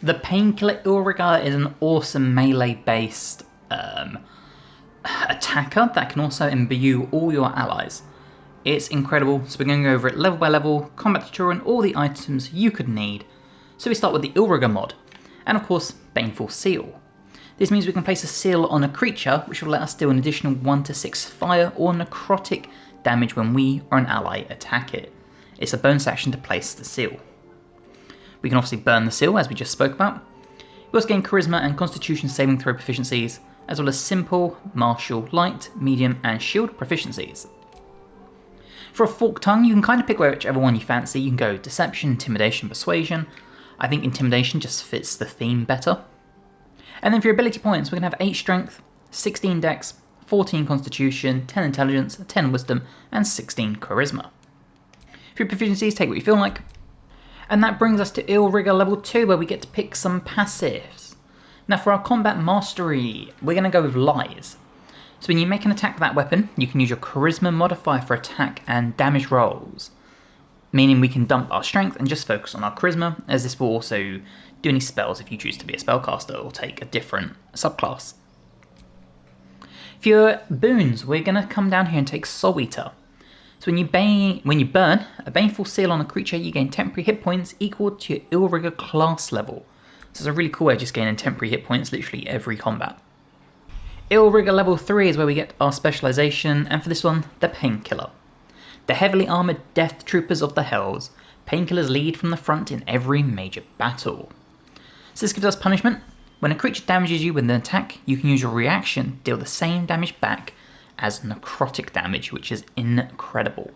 The Painkiller Illrigger is an awesome melee-based attacker that can also imbue all your allies. It's incredible, so we're going to go over it level by level, combat tutorial, and all the items you could need. So we start with the Illrigger mod, and of course, Baneful Seal. This means we can place a seal on a creature, which will let us deal an additional 1 to 6 fire or necrotic damage when we or an ally attack it. It's a bonus action to place the seal. We can obviously burn the seal, as we just spoke about. We also gain Charisma and Constitution saving throw proficiencies, as well as Simple, Martial, Light, Medium, and Shield proficiencies. For a Forked Tongue, you can kind of pick whichever one you fancy. You can go Deception, Intimidation, Persuasion. I think Intimidation just fits the theme better. And then for your ability points, we're going to have 8 Strength, 16 Dex, 14 Constitution, 10 Intelligence, 10 Wisdom, and 16 Charisma. For your proficiencies, take what you feel like. And that brings us to Illrigger level 2, where we get to pick some passives. Now for our combat mastery, we're going to go with Lies. So when you make an attack with that weapon, you can use your Charisma modifier for attack and damage rolls. Meaning we can dump our strength and just focus on our charisma, as this will also do any spells if you choose to be a spellcaster or take a different subclass. For your boons, we're going to come down here and take Soul Eater. So when you burn a Baneful Seal on a creature, you gain temporary hit points equal to your Illrigger class level. So it's a really cool way of just gaining temporary hit points literally every combat. Illrigger level 3 is where we get our specialization, and for this one, the Painkiller. The heavily armoured Death Troopers of the Hells, Painkillers lead from the front in every major battle. So this gives us punishment. When a creature damages you with an attack, you can use your reaction to deal the same damage back as necrotic damage, which is incredible.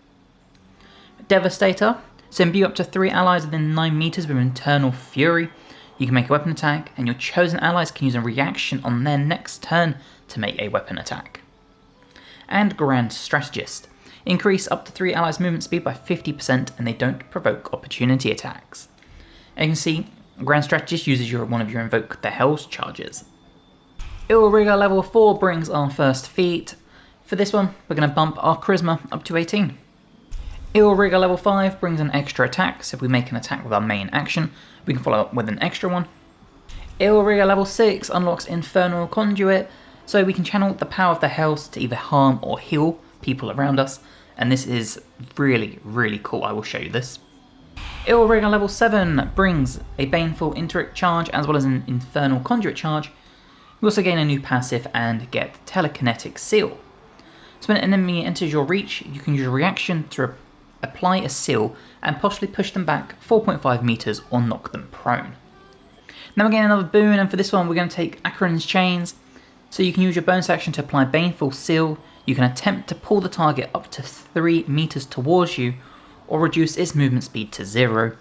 Devastator. So imbue up to 3 allies within 9 meters with Internal Fury. You can make a weapon attack, and your chosen allies can use a reaction on their next turn to make a weapon attack. And Grand Strategist. Increase up to 3 allies' movement speed by 50%, and they don't provoke opportunity attacks. And you can see, Grand Strategist uses one of your Invoke the Hells charges. Illrigger level 4 brings our first feat. For this one, we're going to bump our Charisma up to 18. Illrigger level 5 brings an extra attack, so if we make an attack with our main action, we can follow up with an extra one. Illrigger level 6 unlocks Infernal Conduit, so we can channel the power of the Hells to either harm or heal people around us, and this is really, really cool. I will show you this. Illrigger level 7 brings a Baneful Interact charge as well as an Infernal Conduit charge. We also gain a new passive and get Telekinetic Seal. So when an enemy enters your reach, you can use a reaction to apply a seal and possibly push them back 4.5 meters or knock them prone. Now we're getting another boon, and for this one we're going to take Acheron's Chains. So you can use your bonus action to apply Baneful Seal. You can attempt to pull the target up to 3 meters towards you, or reduce its movement speed to 0.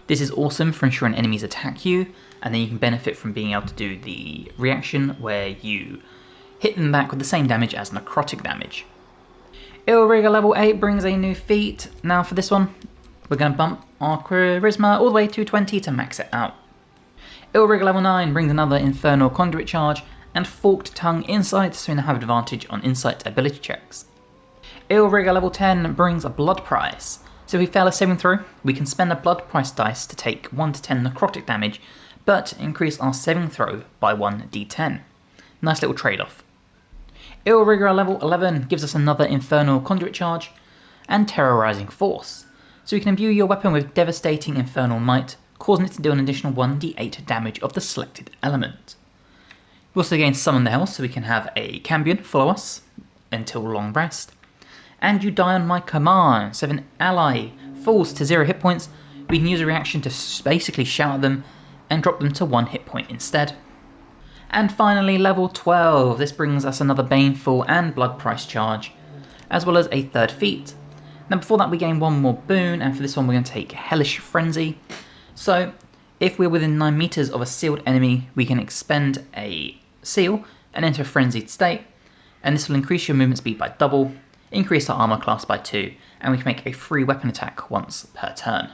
This is awesome for ensuring enemies attack you, and then you can benefit from being able to do the reaction where you hit them back with the same damage as necrotic damage. Illrigger level 8 brings a new feat. Now for this one, we're going to bump our Charisma all the way to 20 to max it out. Illrigger level 9 brings another Infernal Conduit charge, and Forked Tongue Insight, so we now have advantage on Insight ability checks. Illrigger level 10 brings a Blood Price. So if we fail a saving throw, we can spend a Blood Price dice to take 1 to 10 necrotic damage, but increase our saving throw by 1d10. Nice little trade-off. Illrigger level 11 gives us another Infernal Conduit charge, and Terrorizing Force. So we can imbue your weapon with Devastating Infernal Might, causing it to deal an additional 1d8 damage of the selected element. We also gain Summon the Hells, so we can have a Cambion follow us until long rest. And you die on my command, so if an ally falls to 0 hit points, we can use a reaction to basically shout at them and drop them to 1 hit point instead. And finally, level 12. This brings us another Baneful and Blood Price charge, as well as a third feat. Now before that we gain one more boon, and for this one we're going to take Hellish Frenzy. So if we're within 9 meters of a sealed enemy, we can expend a seal and enter a frenzied state, and this will increase your movement speed by double, increase our armor class by 2, and we can make a free weapon attack once per turn.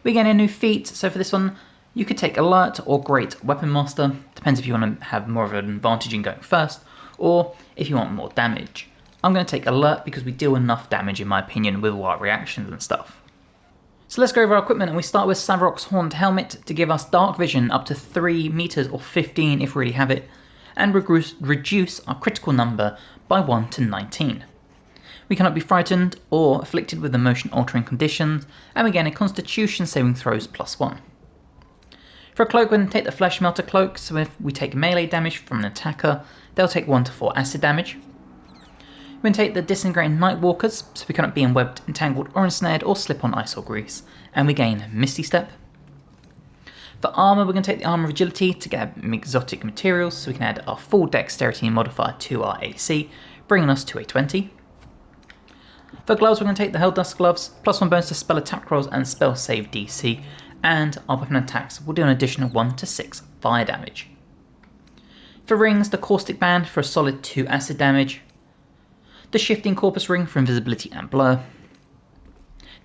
We gain a new feat, so for this one you could take Alert or Great Weapon Master, depends if you want to have more of an advantage in going first, or if you want more damage. I'm going to take Alert because we deal enough damage in my opinion with all our reactions and stuff. So let's go over our equipment, and we start with Savarok's Horned Helmet to give us dark vision up to 3 meters or 15 if we already have it, and reduce our critical number by 1 to 19. We cannot be frightened or afflicted with emotion altering conditions, and we gain a Constitution saving throws +1. For a cloak, we're going to take the Flesh Melter Cloak, so if we take melee damage from an attacker, they'll take 1 to 4 acid damage. We're going to take the Disintegrating Nightwalkers, so we cannot be enwebbed, entangled or ensnared or slip on ice or grease, and we gain Misty Step. For armour, we're going to take the Armour of Agility to get exotic materials, so we can add our full Dexterity modifier to our AC, bringing us to a 20. For gloves, we're going to take the Helldust Gloves, +1 bonus to spell attack rolls and spell save DC, and our weapon attacks will do an additional 1 to 6 fire damage. For rings, the Caustic Band for a solid 2 acid damage, the Shifting Corpus Ring for invisibility and blur,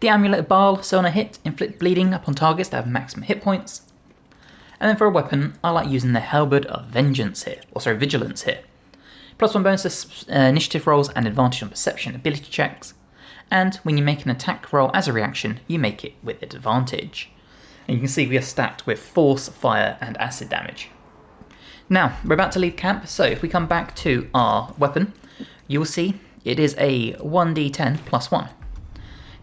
the Amulet of Baal, so on a hit, inflict bleeding upon targets that have maximum hit points, and then for a weapon, I like using the Halberd of Vigilance here, +1 bonus to initiative rolls and advantage on perception ability checks, and when you make an attack roll as a reaction, you make it with advantage. And you can see we are stacked with force, fire and acid damage. Now, we're about to leave camp, so if we come back to our weapon, you will see it is a 1d10 +1.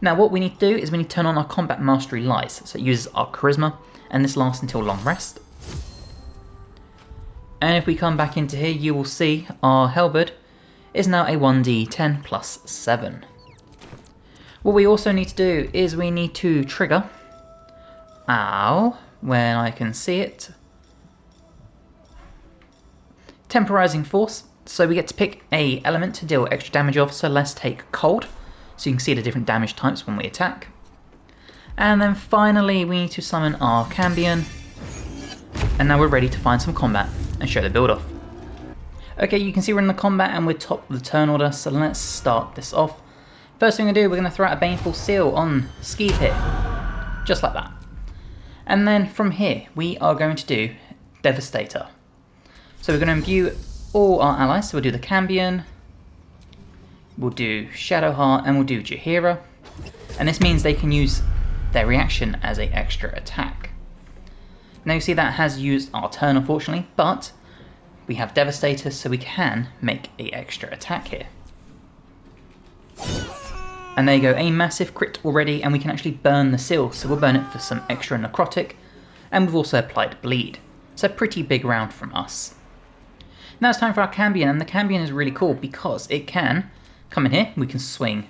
Now what we need to do is we need to turn on our Combat Mastery Lies, so it uses our Charisma, and this lasts until long rest. And if we come back into here, you will see our Halberd is now a 1d10 +7. What we also need to do is we need to trigger, when I can see it, Temporizing Force. So we get to pick a element to deal extra damage off, so let's take Cold, so you can see the different damage types when we attack. And then finally we need to summon our Cambion, and now we're ready to find some combat and show the build off. Okay, you can see we're in the combat and we're top of the turn order, so let's start this off. First thing we're going to do, we're going to throw out a Baneful Seal on Skeeve here, just like that. And then from here, we are going to do Devastator. So we're going to imbue all our allies, so we'll do the Cambion, we'll do Shadowheart, and we'll do Jaheira. And this means they can use their reaction as an extra attack. Now you see that has used our turn unfortunately, but we have Devastator, so we can make an extra attack here. And there you go, a massive crit already, and we can actually burn the seal, so we'll burn it for some extra necrotic, and we've also applied bleed. So pretty big round from us. Now it's time for our Cambion, and the Cambion is really cool because it can come in here, we can swing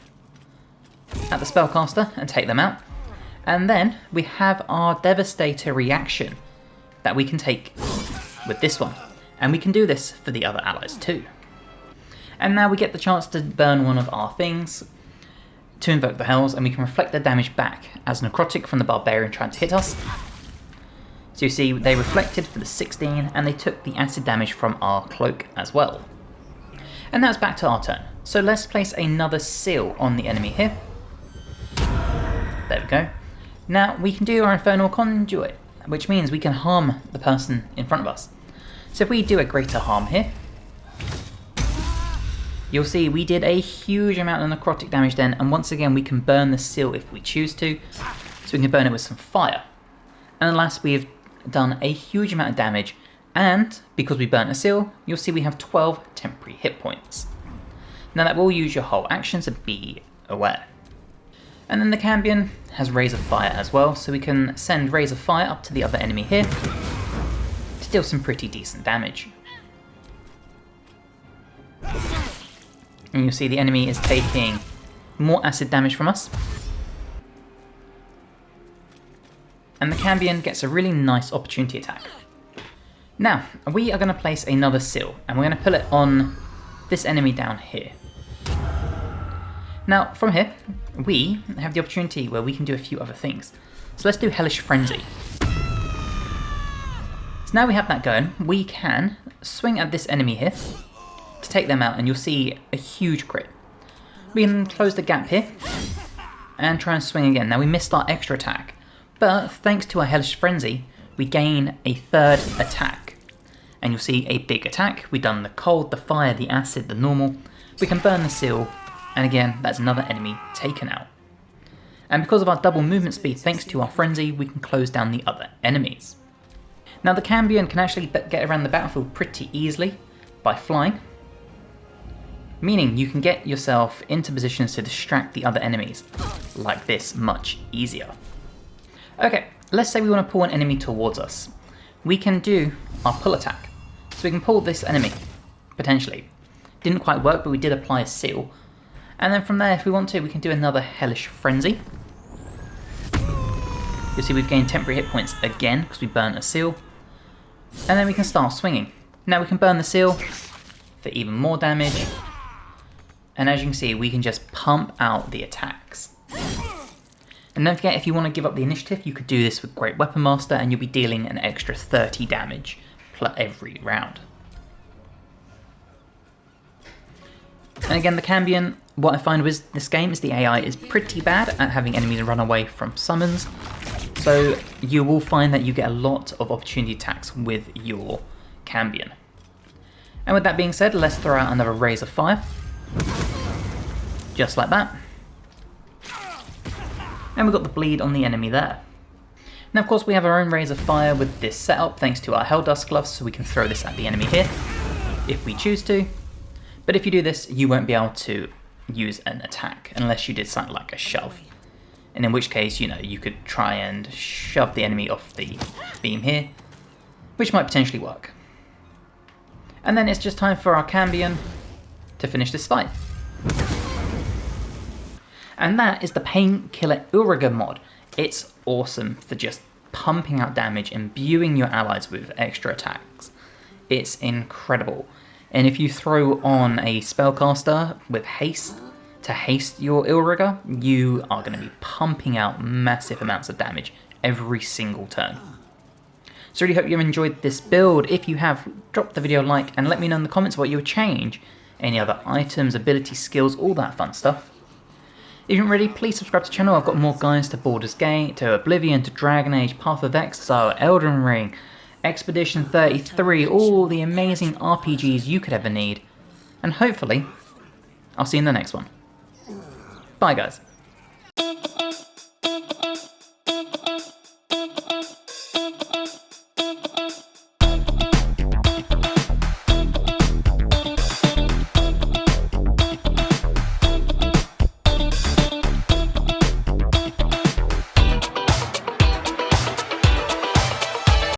at the spellcaster and take them out. And then we have our Devastator reaction that we can take with this one. And we can do this for the other allies too. And now we get the chance to burn one of our things to invoke the Hells, and we can reflect their damage back as necrotic from the Barbarian trying to hit us. So you see they reflected for the 16 and they took the acid damage from our cloak as well. And now it's back to our turn. So let's place another seal on the enemy here. There we go. Now we can do our Infernal Conduit, which means we can harm the person in front of us. So if we do a greater harm here, you'll see we did a huge amount of necrotic damage then, and once again we can burn the seal if we choose to, so we can burn it with some fire. And last we have done a huge amount of damage, and because we burnt a seal, you'll see we have 12 temporary hit points. Now that will use your whole action, so be aware. And then the Cambion has Rays of Fire as well, so we can send Rays of Fire up to the other enemy here to deal some pretty decent damage. And you'll see the enemy is taking more acid damage from us. And the Cambion gets a really nice opportunity attack. Now, we are going to place another seal, and we're going to pull it on this enemy down here. Now, from here, we have the opportunity where we can do a few other things. So let's do Hellish Frenzy. So now we have that going, we can swing at this enemy here to take them out, and you'll see a huge crit. We can close the gap here and try and swing again. Now we missed our extra attack, but thanks to our Hellish Frenzy, we gain a third attack. And you'll see a big attack. We've done the cold, the fire, the acid, the normal. We can burn the seal, and again, that's another enemy taken out. And because of our double movement speed thanks to our frenzy, we can close down the other enemies. Now the Cambion can actually get around the battlefield pretty easily by flying, meaning you can get yourself into positions to distract the other enemies like this much easier. Okay, let's say we want to pull an enemy towards us. We can do our pull attack. So we can pull this enemy, potentially. Didn't quite work, but we did apply a seal. And then from there, if we want to, we can do another Hellish Frenzy. You'll see we've gained temporary hit points again because we burnt a seal. And then we can start swinging. Now we can burn the seal for even more damage. And as you can see, we can just pump out the attacks. And don't forget, if you want to give up the initiative, you could do this with Great Weapon Master and you'll be dealing an extra 30 damage every round. And again, the Cambion, what I find with this game is the AI is pretty bad at having enemies run away from summons. So you will find that you get a lot of opportunity attacks with your Cambion. And with that being said, let's throw out another Raise of Fire. Just like that. And we've got the bleed on the enemy there. Now of course we have our own Raise of Fire with this setup thanks to our Helldust gloves, so we can throw this at the enemy here if we choose to. But if you do this, you won't be able to use an attack unless you did something like a shove. And in which case, you know, you could try and shove the enemy off the beam here, which might potentially work. And then it's just time for our Cambion to finish this fight. And that is the Painkiller Illrigger mod. It's awesome for just pumping out damage, imbuing your allies with extra attacks. It's incredible. And if you throw on a spellcaster with haste to haste your Illrigger, you are going to be pumping out massive amounts of damage every single turn. So really hope you've enjoyed this build. If you have, drop the video a like and let me know in the comments what you would change. Any other items, abilities, skills, all that fun stuff. If you're ready, please subscribe to the channel. I've got more guides to Baldur's Gate, to Oblivion, to Dragon Age, Path of Exile, Elden Ring, Expedition 33, all the amazing RPGs you could ever need. And hopefully, I'll see you in the next one. Bye guys.